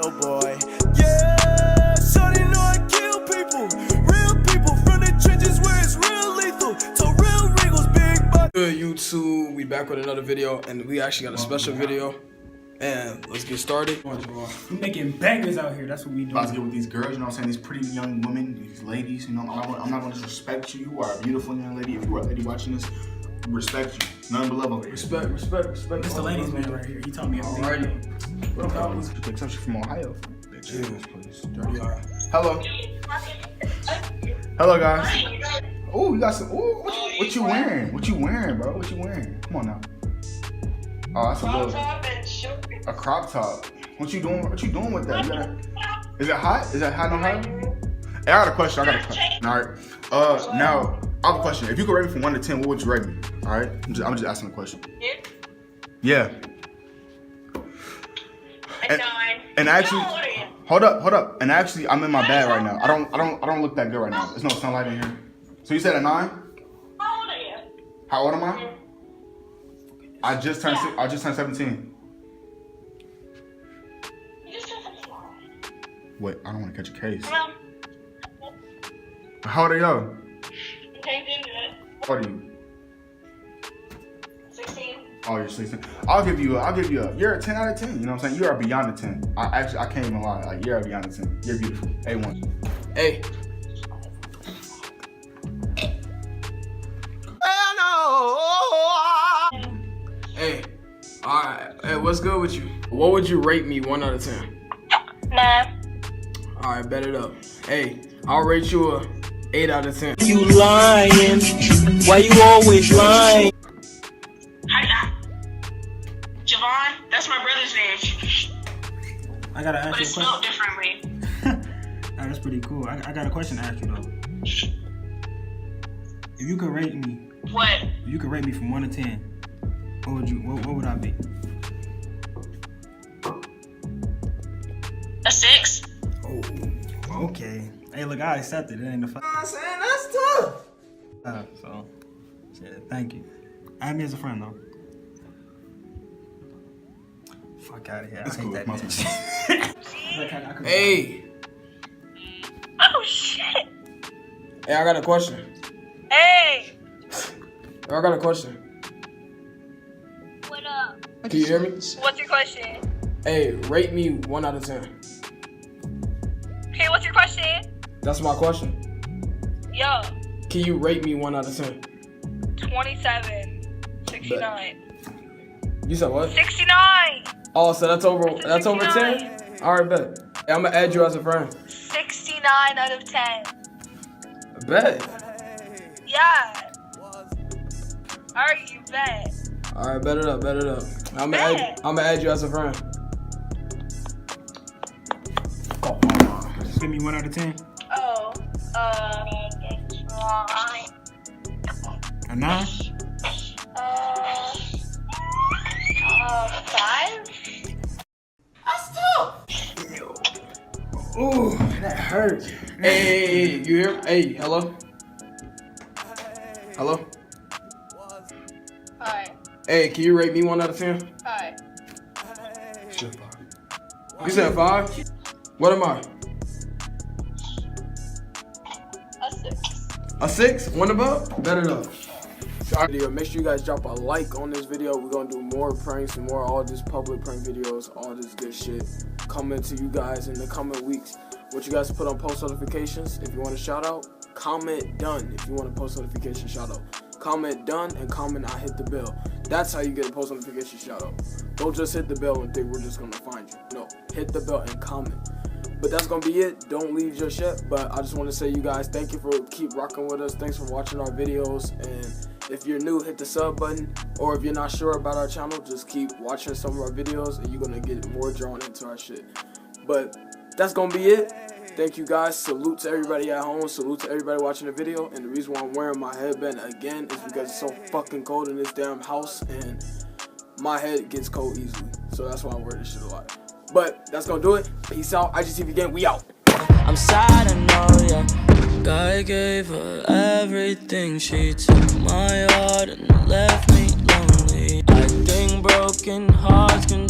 Oh boy, yeah, shawty know I kill people. Real people from the trenches where it's real lethal. So real Regals, big butt. Good YouTube, we back with another video, and we actually got a special video. And let's get started. We making bangers out here. That's what we do. About to get with these girls, you know what I'm saying? These pretty young women, these ladies, you know, I'm not going to disrespect you. You are a beautiful young lady. If you are a lady watching this, respect you. None but love over here. Respect. It's the ladies man right here. He told me everything. What up, You can tell she's from Ohio. Bitch, please. Dirty eye. Hello. Hello, guys. Oh, you got some. Ooh, what you wearing? What you wearing, bro? What you wearing? Come on now. Oh, that's a crop top. What you doing? What you doing with that? Is it hot? Is that hot? No hot? Hey, I got a question. All right. Now I have a question. If you could rate me from 1 to 10, what would you rate me? All right. I'm just asking a question. Yeah. And actually, hold up. And actually, I'm in my bed right now. I don't look that good right now. There's no sunlight in here. So you said a 9? How old are you? How old am I? I just turned 17. You just turned 17. Wait, I don't want to catch a case. Well, How old are you? you can't do it. How old are you? 16. Oh, you're 16. I'll give you you're a 10 out of 10. You know what I'm saying? You are beyond a 10. I can't even lie. Like, you're beyond a 10. You're beautiful. A1. Hey. Hey. Alright. Hey, what's good with you? What would you rate me 1 out of 10? Nah. Alright, bet it up. Hey, I'll rate you a 8 out of 10. You lying? Why you always lying? Hi, Javon. That's my brother's name. I gotta But ask it's you a spelled question. differently. That's pretty cool. I got a question to ask you though. If you could rate me, What? if you could rate me from 1 to 10, what would I be? A 6? Oh, okay. Hey, look, I accepted it. It ain't the fuck. I'm saying that's tough. So, yeah, thank you. Add me as a friend though. Fuck out of here. It's I hate cool. that My bitch. Hey. Oh, shit. Hey, I got a question. Hey. I got a question. What up? Can you hear me? What's your question? Hey, rate me 1 out of 10. Okay, what's your question? That's my question. Yo. Can you rate me 1 out of 10? 27. 69. You said what? 69. Oh, so that's over 69. 10? Alright, bet. Hey, I'm gonna add you as a friend. 69 out of 10. Bet. Yeah. Alright, you bet. Alright, bet it up. I'm gonna add you as a friend. Give me 1 out of 10. Oh, A 9? 5? Ooh, that hurt. Hey, you hear? Hey, hello? Hello? Hi. Hey, can you rate me 1 out of 10? Hi. Shit, 5. You said 5? What am I? A 6. A 6? 1 above? Bet it up. Video. Make sure you guys drop a like on this video. We're gonna do more pranks and more all this public prank videos, all this good shit coming to you guys in the coming weeks. What you guys put on post notifications. If you want a shout out, comment done. If you want a post notification shout out, comment done and comment I hit the bell. That's how you get a post notification shout out. Don't just hit the bell and think we're just gonna find you. No, hit the bell and comment. But that's gonna be it. Don't leave just yet. But I just want to say, you guys, thank you for keep rocking with us. Thanks for watching our videos. And if you're new, hit the sub button. Or if you're not sure about our channel, just keep watching some of our videos, and you're gonna get more drawn into our shit. But that's gonna be it. Thank you guys. Salute to everybody at home. Salute to everybody watching the video. And the reason why I'm wearing my headband again is because it's so fucking cold in this damn house, and my head gets cold easily. So that's why I wear this shit a lot. But that's gonna do it. Peace out. IGTV gang, we out. I'm sad, I know, yeah. God gave her everything. She took my heart and left me lonely. I think broken hearts can